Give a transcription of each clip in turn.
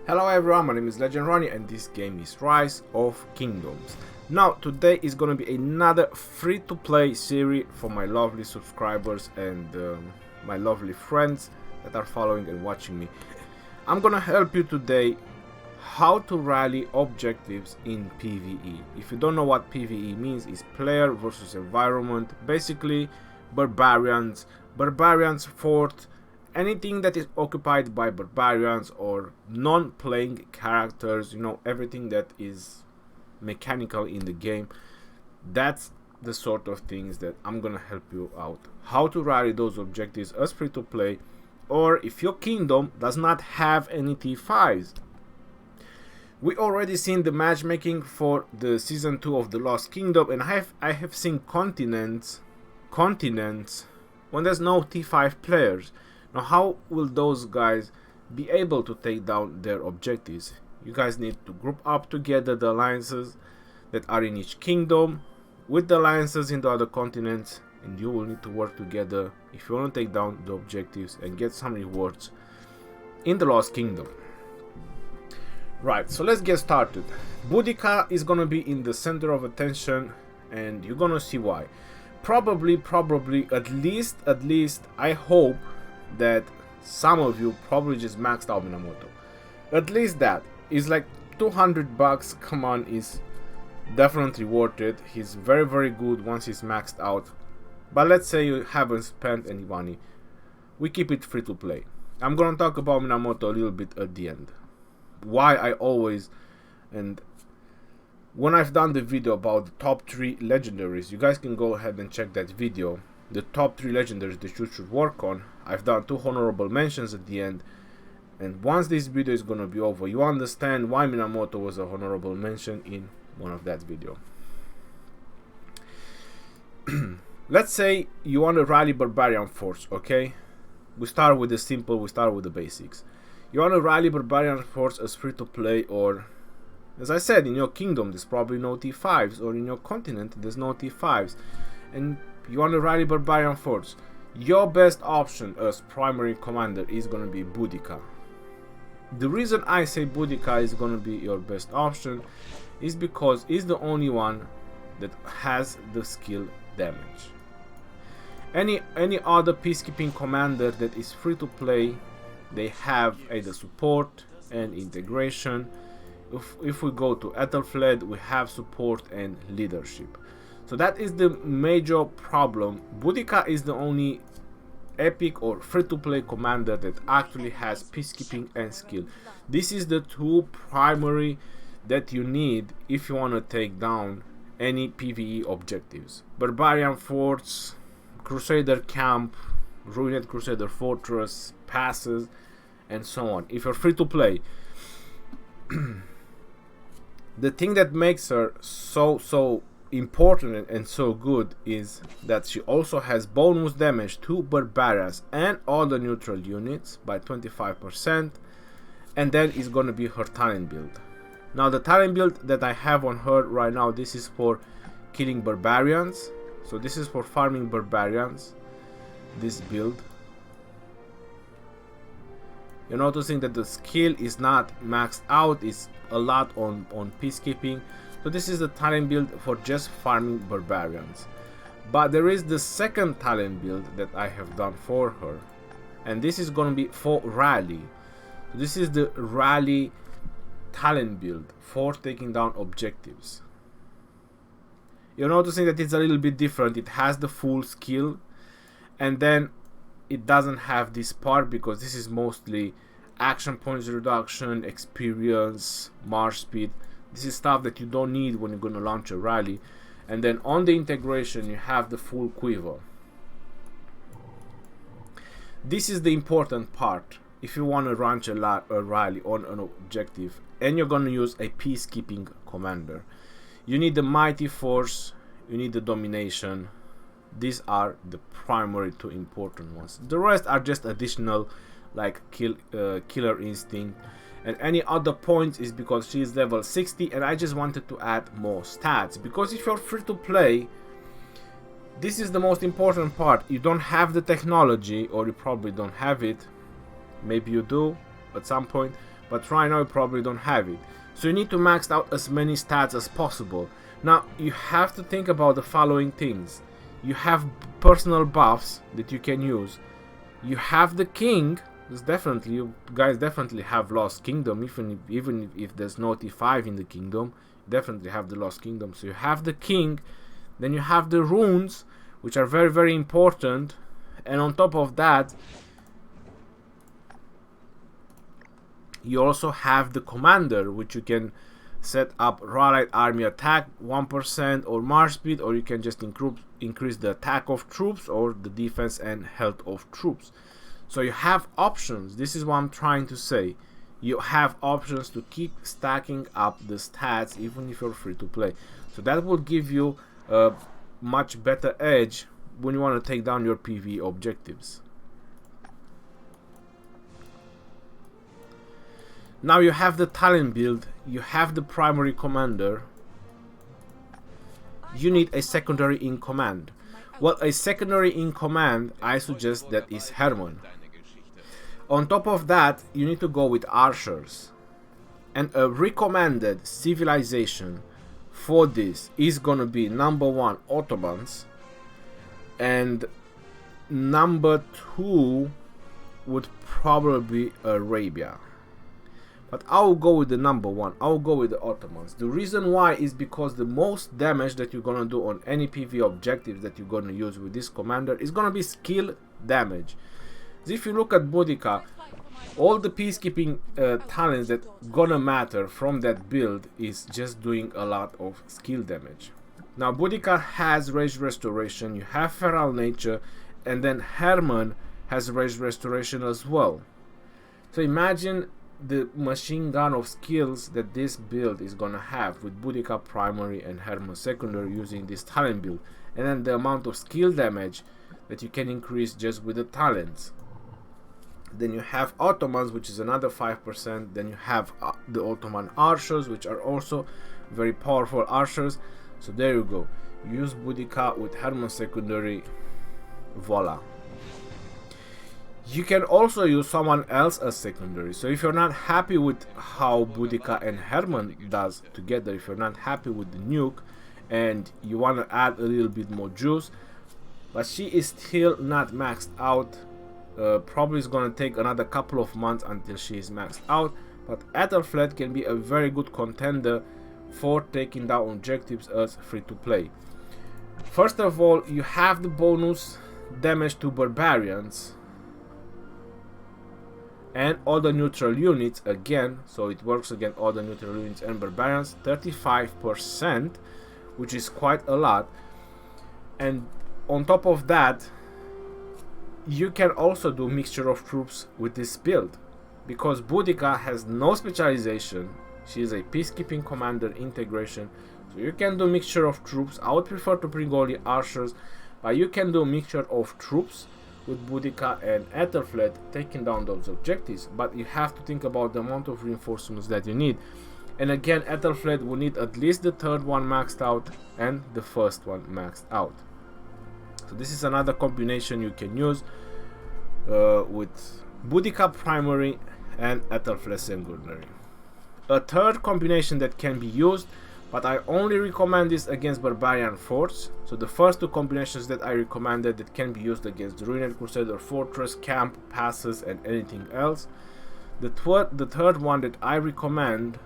Hello everyone, my name is Legend Ronnie and this game is Rise of Kingdoms. Now today is gonna be another free-to-play series for my lovely subscribers and my lovely friends that are following and watching me. I'm gonna help you today how to rally objectives in PVE. If you don't know what PVE means, it's player versus environment. Basically barbarians fort, anything that is occupied by barbarians or non-playing characters, you know, everything that is mechanical in the game. That's the sort of things that I'm gonna help you out. How to rally those objectives as free to play, or if your kingdom does not have any T5s. We already seen the matchmaking for the season 2 of the Lost Kingdom, and I have seen continents when there's no T5 players. Now how will those guys be able to take down their objectives? You guys need to group up together the alliances that are in each kingdom with the alliances in the other continents, and you will need to work together if you want to take down the objectives and get some rewards in the Lost Kingdom. Right, so let's get started. Boudica is gonna be in the center of attention, and you're gonna see why. Probably at least I hope that some of you probably just maxed out Minamoto. At least that is like 200 bucks. Come on, is definitely worth it. He's very good once he's maxed out. But let's say you haven't spent any money, we keep it free to play. I'm gonna talk about Minamoto a little bit at the end, why I always, and when I've done the video about the top 3 legendaries, you guys can go ahead and check that video. The top 3 legendaries that you should work on. I've done 2 honorable mentions at the end, and once this video is gonna be over, you understand why Minamoto was a honorable mention in one of that video. Let's say you want to rally Barbarian force, okay? We start with the simple, we start with the basics. You want to rally Barbarian force as free to play, or as I said, in your kingdom there's probably no T5s, or in your continent there's no T5s, and you want to rally Barbarian force. Your best option as primary commander is going to be Boudica. The reason I say Boudica is going to be your best option is because it's the only one that has the skill damage. Any other peacekeeping commander that is free to play, they have either support and integration. If we go to Ethelfled, we have support and leadership. So that is the major problem. Boudica is the only epic or free-to-play commander that actually has peacekeeping and skill. This is the 2 primary that you need if you want to take down any PvE objectives. Barbarian forts, Crusader camp, ruined Crusader fortress, passes, and so on. If you're free to play, the thing that makes her so important and so good is that she also has bonus damage to barbarians and all the neutral units by 25%, and then is going to be her talent build. Now the talent build that I have on her right now, this is for killing barbarians, so this is for farming barbarians, this build. You're noticing that the skill is not maxed out, it's a lot on peacekeeping. So this is the talent build for just farming barbarians. But there is the second talent build that I have done for her, and this is going to be for rally. So this is the rally talent build for taking down objectives. You're noticing that it's a little bit different. It has the full skill, and then it doesn't have this part because this is mostly action points reduction, experience, march speed. This is stuff that you don't need when you're going to launch a rally. And then on the integration you have the full quiver. This is the important part if you want to launch a rally on an objective and you're going to use a peacekeeping commander. You need the mighty force, you need the domination. These are the primary 2 important ones. The rest are just additional, like killer instinct, and any other points is because she is level 60 and I just wanted to add more stats, because if you're free to play, this is the most important part. You don't have the technology, or you probably don't have it, maybe you do at some point, but right now you probably don't have it. So you need to max out as many stats as possible. Now you have to think about the following things. You have personal buffs that you can use. You have the king. Definitely, you guys definitely have Lost Kingdom, even if there's no T5 in the kingdom, you definitely have the Lost Kingdom. So you have the king, then you have the runes, which are very, very important, and on top of that, you also have the commander, which you can set up rallied army attack 1% or march speed, or you can just increase the attack of troops or the defense and health of troops. So you have options. This is what I'm trying to say. You have options to keep stacking up the stats even if you're free to play. So that will give you a much better edge when you want to take down your PvE objectives. Now you have the talent build, you have the primary commander, you need a secondary in command. Well, a secondary in command, I suggest that is Hermann. On top of that, you need to go with archers. And a recommended civilization for this is gonna be number 1, Ottomans, and number 2 would probably be Arabia. But I'll go with the number 1. I'll go with the Ottomans. The reason why is because the most damage that you're gonna do on any PvE objectives that you're gonna use with this commander is gonna be skill damage. If you look at Boudica, all the peacekeeping talents that gonna matter from that build is just doing a lot of skill damage. Now Boudica has Rage Restoration, you have Feral Nature, and then Hermann has Rage Restoration as well. So imagine the machine gun of skills that this build is gonna have with Boudica primary and Hermann secondary using this talent build, and then the amount of skill damage that you can increase just with the talents. Then you have Ottomans, which is another 5%. Then you have the Ottoman archers, which are also very powerful archers. So there you go. Use Boudica with Hermann secondary. Voila. You can also use someone else as secondary. So if you're not happy with how Boudica and Hermann does together, if you're not happy with the nuke and you want to add a little bit more juice, but she is still not maxed out, probably is going to take another couple of months until she is maxed out, but Aethelflaed can be a very good contender for taking down objectives as free to play. First of all, you have the bonus damage to barbarians and all the neutral units again, so it works against all the neutral units and barbarians, 35%, which is quite a lot. And on top of that, you can also do mixture of troops with this build, because Boudica has no specialization. She is a peacekeeping commander integration, so you can do mixture of troops. I would prefer to bring only archers, but you can do mixture of troops with Boudica and Aethelflaed taking down those objectives. But you have to think about the amount of reinforcements that you need, and again Aethelflaed will need at least the third one maxed out and the first one maxed out. So this is another combination you can use with Boudica primary and Aethelflaed secondary. A third combination that can be used, but I only recommend this against Barbarian forts. So the first two combinations that I recommended that can be used against the Ruined Crusader Fortress, camp, passes, and anything else. The third one that I recommend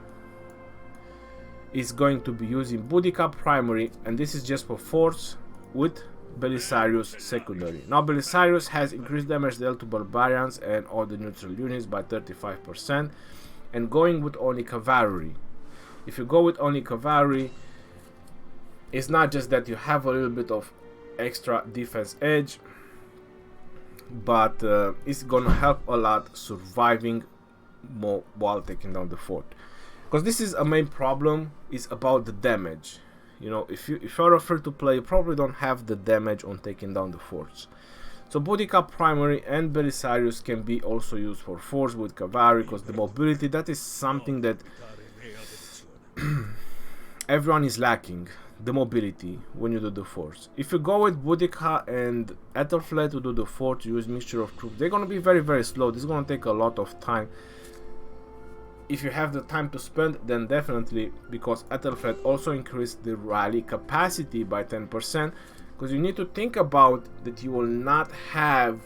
is going to be using Boudica primary, and this is just for forts with Belisarius secondary. Now Belisarius has increased damage dealt to barbarians and all the neutral units by 35%, and going with only cavalry. If you go with only cavalry, it's not just that you have a little bit of extra defense edge, but it's gonna help a lot surviving more while taking down the fort, because this is a main problem, is about the damage. You know, if you're a free to play, you probably don't have the damage on taking down the forts. So Boudica primary and Belisarius can be also used for forts with cavalry, because the mobility, that is something that everyone is lacking, the mobility when you do the forts. If you go with Boudica and Aethelflaed to do the fort, you use mixture of troops, they're gonna be very, very slow. This is gonna take a lot of time. if you have the time to spend, then definitely, because Ethelflaed also increased the rally capacity by 10%, because you need to think about that you will not have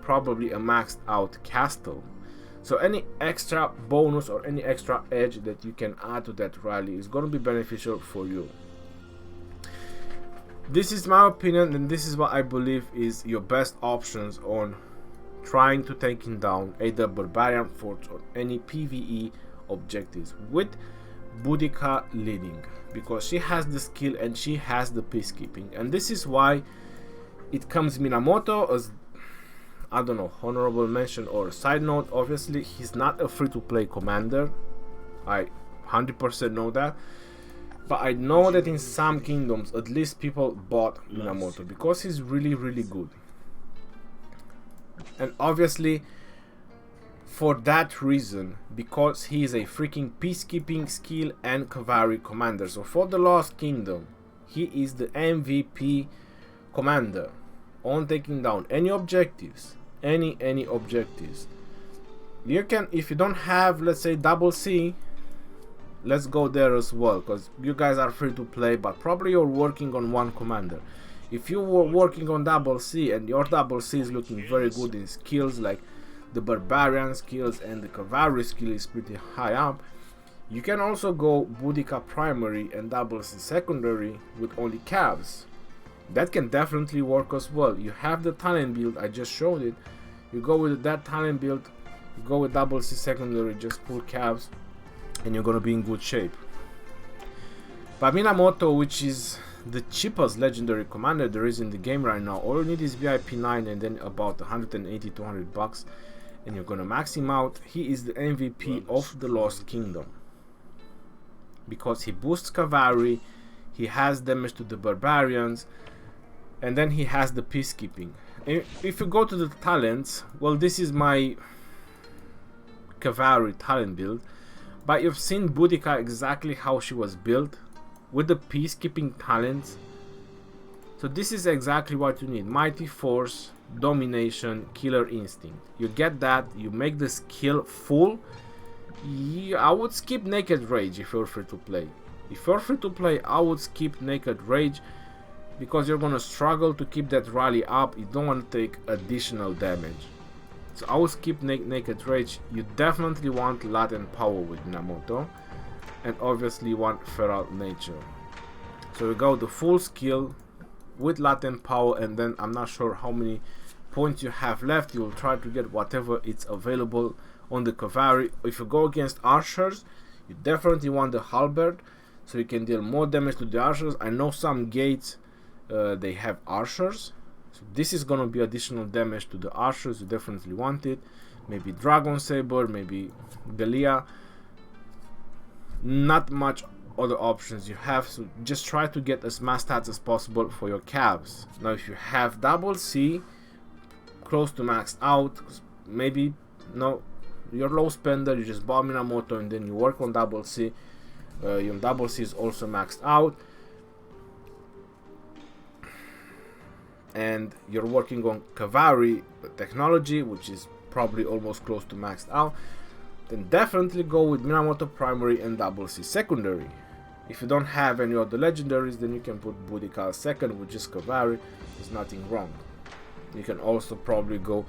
probably a maxed out castle. So any extra bonus or any extra edge that you can add to that rally is going to be beneficial for you. This is my opinion, and this is what I believe is your best options on trying to taking down either Barbarian forts or any PVE objectives, with Boudica leading, because she has the skill and she has the peacekeeping. And this is why it comes Minamoto as, I don't know, honorable mention or side note. Obviously he's not a free-to-play commander, I 100% know that, but I know that in some kingdoms at least people bought Minamoto because he's really good. And obviously for that reason, because he is a freaking peacekeeping skill and cavalry commander. So for the Lost Kingdom, he is the MVP commander on taking down any objectives, any objectives. You can, if you don't have, let's say, double C, let's go there as well, because you guys are free to play, but probably you're working on one commander. If you were working on double C and your double C is looking very good in skills, like the Barbarian skills and the Cavalry skill is pretty high up, you can also go Boudica primary and double C secondary with only Cavs. That can definitely work as well. You have the talent build, I just showed it. You go with that talent build, you go with double C secondary, just pull Cavs, and you're gonna be in good shape. But Minamoto, which is the cheapest legendary commander there is in the game right now, all you need is VIP 9 and then about 180-200 bucks, and you're gonna max him out. He is the MVP of the Lost Kingdom because he boosts cavalry, he has damage to the barbarians, and then he has the peacekeeping. If you go to the talents, well, this is my cavalry talent build, but you've seen Boudica exactly how she was built with the peacekeeping talents. So this is exactly what you need: mighty force, domination, killer instinct. You get that, you make the skill full. I would skip naked rage if you're free to play. If you're free to play, I would skip naked rage because you're gonna struggle to keep that rally up. You don't want to take additional damage, so I would skip naked rage. You definitely want latent power with Minamoto, and obviously want feral nature. So we go the full skill with latent power, and then I'm not sure how many points you have left. You'll try to get whatever it's available on the cavalry. If you go against archers, you definitely want the halberd, so you can deal more damage to the archers. I know some gates they have archers, so this is gonna be additional damage to the archers. You definitely want it. Maybe dragon saber, maybe Galia. Not much other options you have, so just try to get as much stats as possible for your Cavs. Now if you have double C close to maxed out, maybe no, you're low spender, you just buy Minamoto and then you work on double C. Your double C is also maxed out, and you're working on cavalry technology, which is probably almost close to maxed out, then definitely go with Minamoto primary and double C secondary. If you don't have any other legendaries, then you can put Boudica second with just cavalry. There's nothing wrong. You can also probably go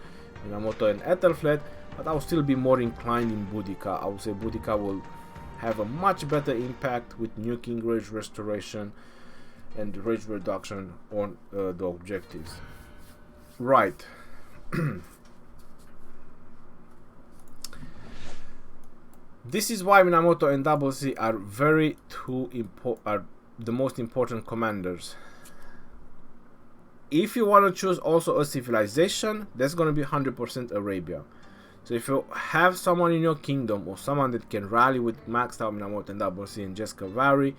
Minamoto and Ethelflaed, but I will still be more inclined in Boudica. I would say Boudica will have a much better impact with nuking, rage restoration, and rage reduction on the objectives. Right. This is why Minamoto and Double C are are the most important commanders. If you want to choose also a civilization, that's going to be 100% Arabia. So if you have someone in your kingdom or someone that can rally with maxed out Minamoto and Double C and just cavalry,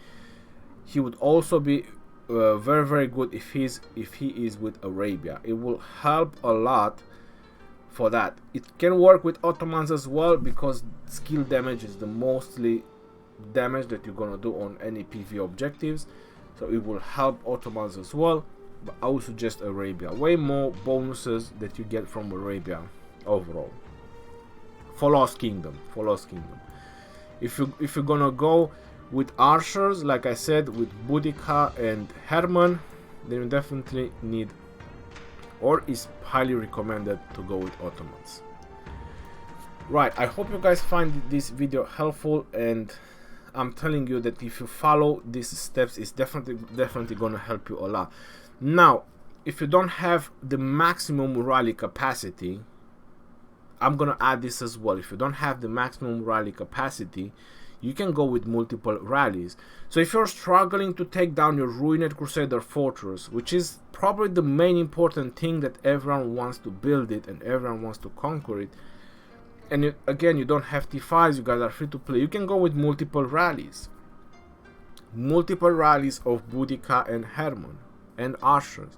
he would also be very good if he is with Arabia. It will help a lot for that. It can work with Ottomans as well, because skill damage is the mostly damage that you're gonna do on any PvE objectives, so it will help Ottomans as well. But I would suggest Arabia. Way more bonuses that you get from Arabia overall. for Lost Kingdom. If you're gonna go with archers, like I said, with Boudica and Herman, then you definitely need, or is highly recommended, to go with Ottomans. Right, I hope you guys find this video helpful, and I'm telling you that if you follow these steps, it's definitely gonna help you a lot. Now, if you don't have the maximum rally capacity, I'm gonna add this as well. If you don't have the maximum rally capacity, you can go with multiple rallies. So if you're struggling to take down your ruined Crusader fortress, which is probably the main important thing that everyone wants to build it and everyone wants to conquer it, and again, you don't have T5s, you guys are free to play, you can go with multiple rallies. Multiple rallies of Boudica and Herman and archers.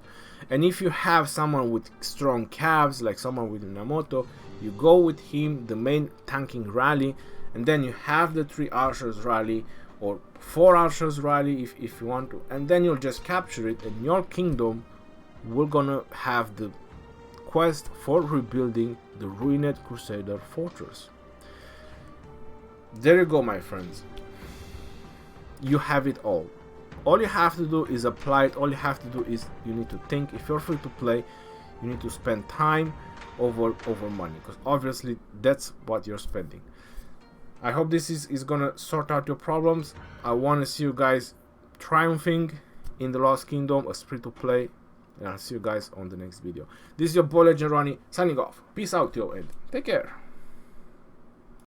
And if you have someone with strong calves, like someone with Minamoto, you go with him, the main tanking rally, and then you have the 3 archers rally or 4 archers rally if you want to, and then you'll just capture it, and your kingdom will gonna have the quest for rebuilding the ruined Crusader fortress. There you go, my friends. You have it all. All you have to do is apply it. All you have to do is you need to think. If you're free to play, you need to spend time over money, because obviously that's what you're spending. I hope this is gonna sort out your problems. I want to see you guys triumphing in the Lost Kingdom as free to play, and I'll see you guys on the next video. This is your boy Legend Ronnie signing off. Peace out, yo, and take care.